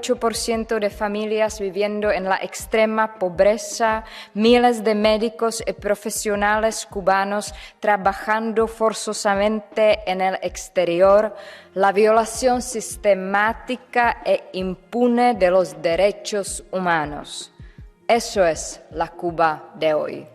8% de familias viviendo en la extrema pobreza, miles de médicos y profesionales cubanos trabajando forzosamente en el exterior, la violación sistemática e impune de los derechos humanos. Eso es la Cuba de hoy.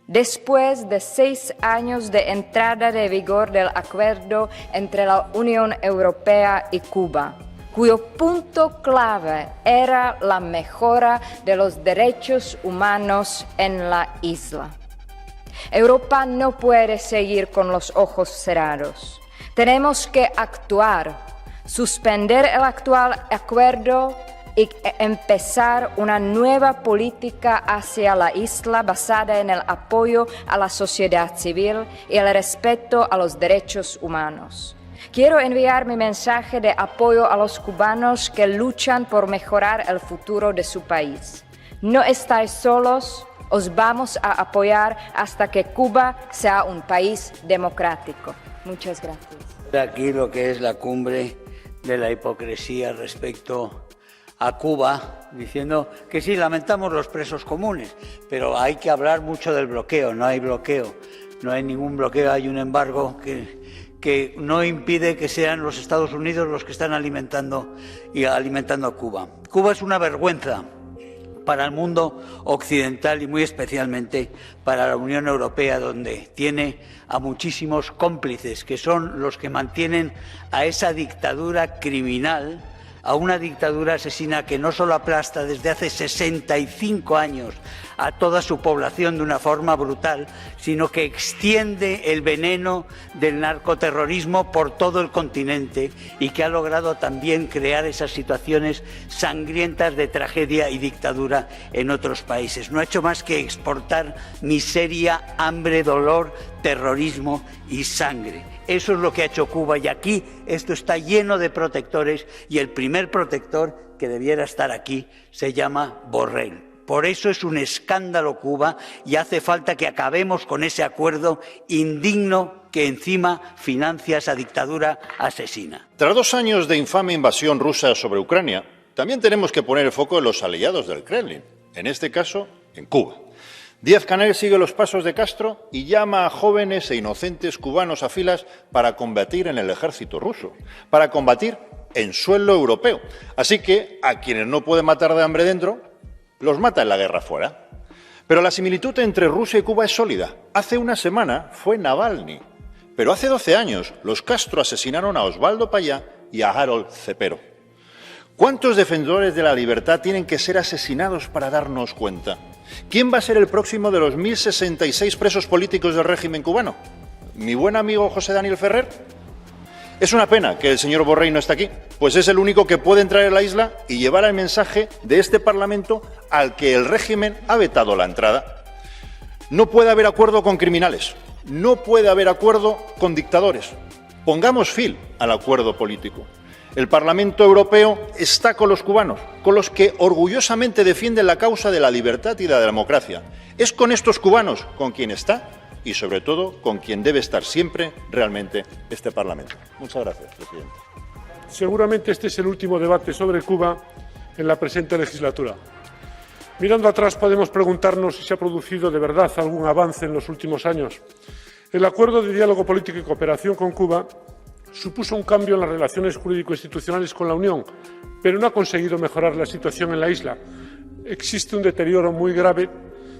Después de 6 años de entrada en vigor del acuerdo entre la Unión Europea y Cuba, cuyo punto clave era la mejora de los derechos humanos en la isla. Europa no puede seguir con los ojos cerrados. Tenemos que actuar, suspender el actual acuerdo y empezar una nueva política hacia la isla basada en el apoyo a la sociedad civil y el respeto a los derechos humanos. Quiero enviar mi mensaje de apoyo a los cubanos que luchan por mejorar el futuro de su país. No estáis solos, os vamos a apoyar hasta que Cuba sea un país democrático. Muchas gracias. Aquí lo que es la cumbre de la hipocresía respecto a Cuba, diciendo que sí, lamentamos los presos comunes, pero hay que hablar mucho del bloqueo. No hay bloqueo, no hay ningún bloqueo, hay un embargo que no impide que sean los Estados Unidos los que están alimentando a Cuba. Cuba es una vergüenza para el mundo occidental y muy especialmente para la Unión Europea, donde tiene a muchísimos cómplices que son los que mantienen a esa dictadura criminal, a una dictadura asesina que no solo aplasta desde hace 65 años a toda su población de una forma brutal, sino que extiende el veneno del narcoterrorismo por todo el continente y que ha logrado también crear esas situaciones sangrientas de tragedia y dictadura en otros países. No ha hecho más que exportar miseria, hambre, dolor, terrorismo y sangre. Eso es lo que ha hecho Cuba y aquí esto está lleno de protectores y el primer protector que debiera estar aquí se llama Borrell. Por eso es un escándalo Cuba y hace falta que acabemos con ese acuerdo indigno que encima financia esa dictadura asesina. Tras 2 años de infame invasión rusa sobre Ucrania, también tenemos que poner el foco en los aliados del Kremlin, en este caso en Cuba. Díaz-Canel sigue los pasos de Castro y llama a jóvenes e inocentes cubanos a filas para combatir en el ejército ruso, para combatir en suelo europeo. Así que a quienes no pueden matar de hambre dentro, los mata en la guerra fuera. Pero la similitud entre Rusia y Cuba es sólida. Hace una semana fue Navalny, pero hace 12 años los Castro asesinaron a Osvaldo Payá y a Harold Cepero. ¿Cuántos defensores de la libertad tienen que ser asesinados para darnos cuenta? ¿Quién va a ser el próximo de los 1.066 presos políticos del régimen cubano? ¿Mi buen amigo José Daniel Ferrer? Es una pena que el señor Borrell no esté aquí, pues es el único que puede entrar en la isla y llevar el mensaje de este Parlamento al que el régimen ha vetado la entrada. No puede haber acuerdo con criminales, no puede haber acuerdo con dictadores. Pongamos fin al acuerdo político. El Parlamento Europeo está con los cubanos, con los que orgullosamente defienden la causa de la libertad y la democracia. Es con estos cubanos con quien está y, sobre todo, con quien debe estar siempre realmente este Parlamento. Muchas gracias, presidente. Seguramente este es el último debate sobre Cuba en la presente legislatura. Mirando atrás podemos preguntarnos si se ha producido de verdad algún avance en los últimos años. El Acuerdo de Diálogo Político y Cooperación con Cuba supuso un cambio en las relaciones jurídico-institucionales con la Unión, pero no ha conseguido mejorar la situación en la isla. Existe un deterioro muy grave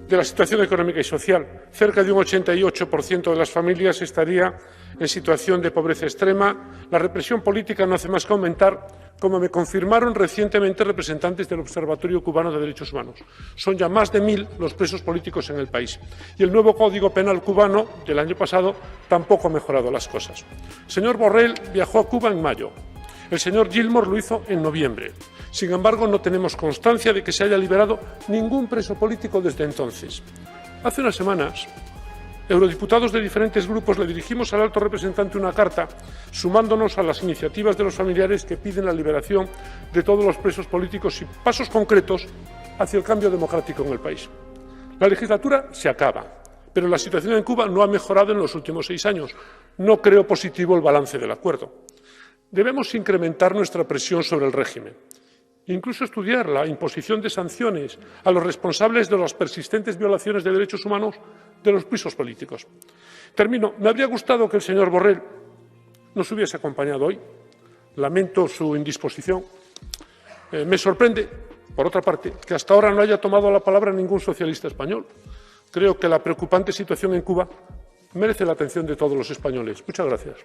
de la situación económica y social. Cerca de un 88% de las familias estaría en situación de pobreza extrema. La represión política no hace más que aumentar, como me confirmaron recientemente representantes del Observatorio Cubano de Derechos Humanos. Son ya más de 1.000 los presos políticos en el país. Y el nuevo Código Penal cubano del año pasado tampoco ha mejorado las cosas. El señor Borrell viajó a Cuba en mayo. El señor Gilmore lo hizo en noviembre. Sin embargo, no tenemos constancia de que se haya liberado ningún preso político desde entonces. Hace unas semanas, eurodiputados de diferentes grupos le dirigimos al alto representante una carta sumándonos a las iniciativas de los familiares que piden la liberación de todos los presos políticos y pasos concretos hacia el cambio democrático en el país. La legislatura se acaba, pero la situación en Cuba no ha mejorado en los últimos 6 años. No creo positivo el balance del acuerdo. Debemos incrementar nuestra presión sobre el régimen. incluso estudiar la imposición de sanciones a los responsables de las persistentes violaciones de derechos humanos de los presos políticos. Termino. Me habría gustado que el señor Borrell nos hubiese acompañado hoy. Lamento su indisposición. Me sorprende, por otra parte, que hasta ahora no haya tomado la palabra ningún socialista español. Creo que la preocupante situación en Cuba merece la atención de todos los españoles. Muchas gracias.